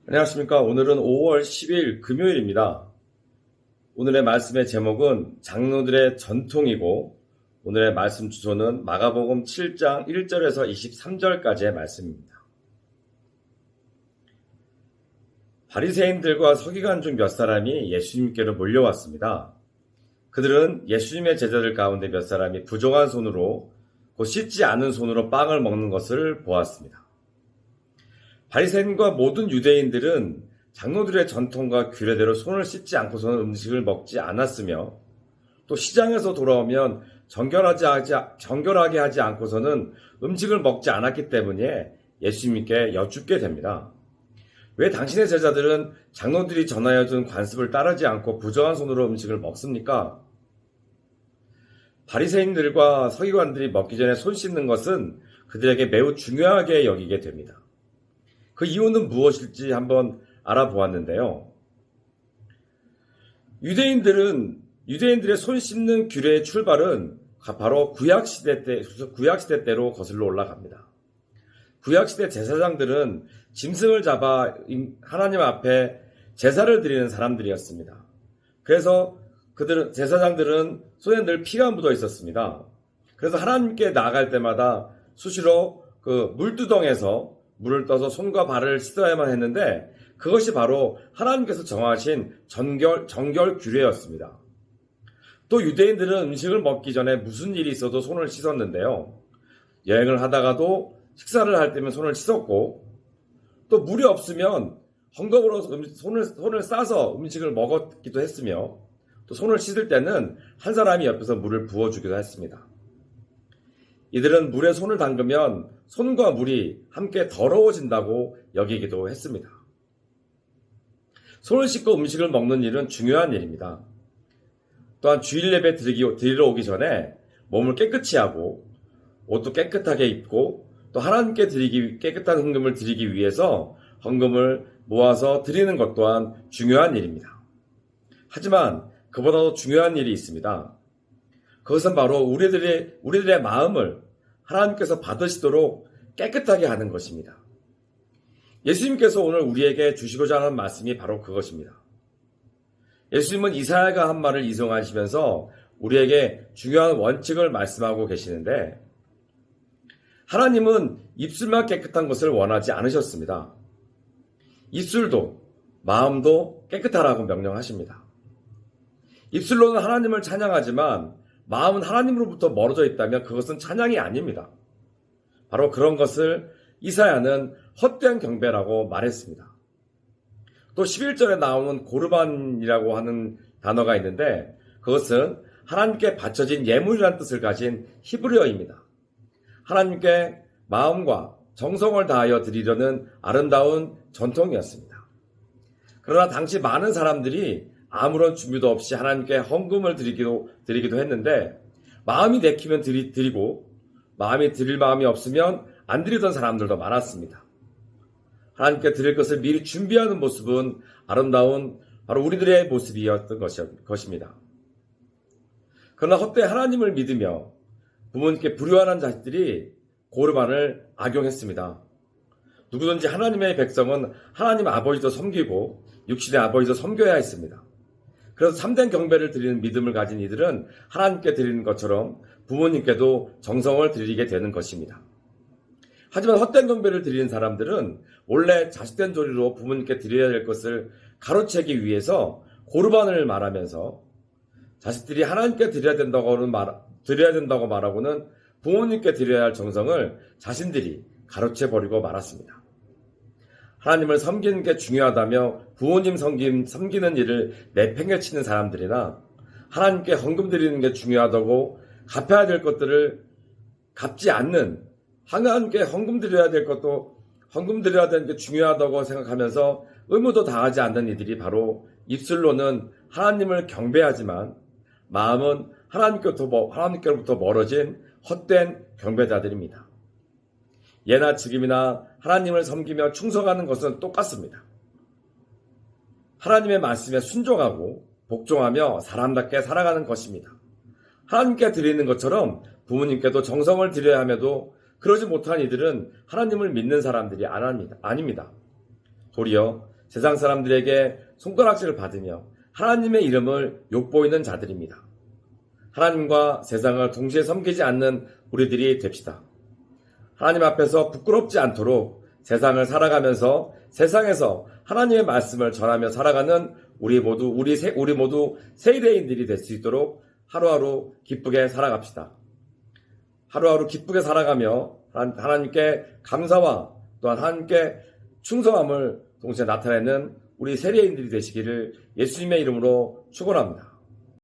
안녕하십니까. 오늘은 5월 10일 금요일입니다. 오늘의 말씀의 제목은 장로들의 전통이고, 오늘의 말씀 주소는 마가복음 7장 1절에서 23절까지의 말씀입니다. 바리새인들과 서기관 중 몇 사람이 예수님께로 몰려왔습니다. 그들은 예수님의 제자들 가운데 몇 사람이 부정한 손으로, 곧 씻지 않은 손으로 빵을 먹는 것을 보았습니다. 바리새인과 모든 유대인들은 장로들의 전통과 규례대로 손을 씻지 않고서는 음식을 먹지 않았으며, 또 시장에서 돌아오면 정결하게 하지 않고서는 음식을 먹지 않았기 때문에 예수님께 여쭙게 됩니다. 왜 당신의 제자들은 장로들이 전하여 준 관습을 따르지 않고 부정한 손으로 음식을 먹습니까? 바리새인들과 서기관들이 먹기 전에 손 씻는 것은 그들에게 매우 중요하게 여기게 됩니다. 그 이유는 무엇일지 한번 알아보았는데요. 유대인들의 손 씻는 규례의 출발은 바로 구약시대 때로 거슬러 올라갑니다. 구약시대 제사장들은 짐승을 잡아 하나님 앞에 제사를 드리는 사람들이었습니다. 그래서 제사장들은 손에 늘 피가 묻어 있었습니다. 그래서 하나님께 나아갈 때마다 수시로 그 물두덩에서 물을 떠서 손과 발을 씻어야만 했는데, 그것이 바로 하나님께서 정하신 정결 규례였습니다. 또 유대인들은 음식을 먹기 전에 무슨 일이 있어도 손을 씻었는데요. 여행을 하다가도 식사를 할 때면 손을 씻었고, 또 물이 없으면 헝겊으로 손을 싸서 음식을 먹었기도 했으며, 또 손을 씻을 때는 한 사람이 옆에서 물을 부어주기도 했습니다. 이들은 물에 손을 담그면 손과 물이 함께 더러워진다고 여기기도 했습니다. 손을 씻고 음식을 먹는 일은 중요한 일입니다. 또한 주일 예배 드리러 오기 전에 몸을 깨끗이 하고 옷도 깨끗하게 입고, 또 하나님께 깨끗한 헌금을 드리기 위해서 헌금을 모아서 드리는 것 또한 중요한 일입니다. 하지만 그보다도 중요한 일이 있습니다. 그것은 바로 우리들의 마음을 하나님께서 받으시도록 깨끗하게 하는 것입니다. 예수님께서 오늘 우리에게 주시고자 하는 말씀이 바로 그것입니다. 예수님은 이사야가 한 말을 이송하시면서 우리에게 중요한 원칙을 말씀하고 계시는데, 하나님은 입술만 깨끗한 것을 원하지 않으셨습니다. 입술도 마음도 깨끗하라고 명령하십니다. 입술로는 하나님을 찬양하지만 마음은 하나님으로부터 멀어져 있다면 그것은 찬양이 아닙니다. 바로 그런 것을 이사야는 헛된 경배라고 말했습니다. 또 11절에 나오는 고르반이라고 하는 단어가 있는데, 그것은 하나님께 바쳐진 예물이라는 뜻을 가진 히브리어입니다. 하나님께 마음과 정성을 다하여 드리려는 아름다운 전통이었습니다. 그러나 당시 많은 사람들이 아무런 준비도 없이 하나님께 헌금을 드리기도 했는데, 마음이 내키면 드리고 드릴 마음이 없으면 안 드리던 사람들도 많았습니다. 하나님께 드릴 것을 미리 준비하는 모습은 아름다운 바로 우리들의 모습이었던 것입니다. 그러나 헛되이 하나님을 믿으며 부모님께 불효하는 자식들이 고르반을 악용했습니다. 누구든지 하나님의 백성은 하나님 아버지도 섬기고 육신의 아버지도 섬겨야 했습니다. 그래서 참된 경배를 드리는 믿음을 가진 이들은 하나님께 드리는 것처럼 부모님께도 정성을 드리게 되는 것입니다. 하지만 헛된 경배를 드리는 사람들은 원래 자식된 조리로 부모님께 드려야 될 것을 가로채기 위해서 고르반을 말하면서 자식들이 하나님께 드려야 된다고 말하고는 부모님께 드려야 할 정성을 자신들이 가로채버리고 말았습니다. 하나님을 섬기는 게 중요하다며 부모님 섬기는 일을 내팽개치는 사람들이나, 하나님께 헌금 드리는 게 중요하다고 갚아야 될 것들을 갚지 않는, 하나님께 헌금 드려야 되는 게 중요하다고 생각하면서 의무도 다하지 않는 이들이 바로 입술로는 하나님을 경배하지만 마음은 하나님께로부터 멀어진 헛된 경배자들입니다. 예나 지금이나 하나님을 섬기며 충성하는 것은 똑같습니다. 하나님의 말씀에 순종하고 복종하며 사람답게 살아가는 것입니다. 하나님께 드리는 것처럼 부모님께도 정성을 드려야 함에도 그러지 못한 이들은 하나님을 믿는 사람들이 아닙니다. 도리어 세상 사람들에게 손가락질을 받으며 하나님의 이름을 욕보이는 자들입니다. 하나님과 세상을 동시에 섬기지 않는 우리들이 됩시다. 하나님 앞에서 부끄럽지 않도록 세상을 살아가면서 세상에서 하나님의 말씀을 전하며 살아가는 우리 모두 세례인들이 될 수 있도록 하루하루 기쁘게 살아갑시다. 하루하루 기쁘게 살아가며 하나님께 감사와 또한 하나님께 충성함을 동시에 나타내는 우리 세례인들이 되시기를 예수님의 이름으로 축원합니다.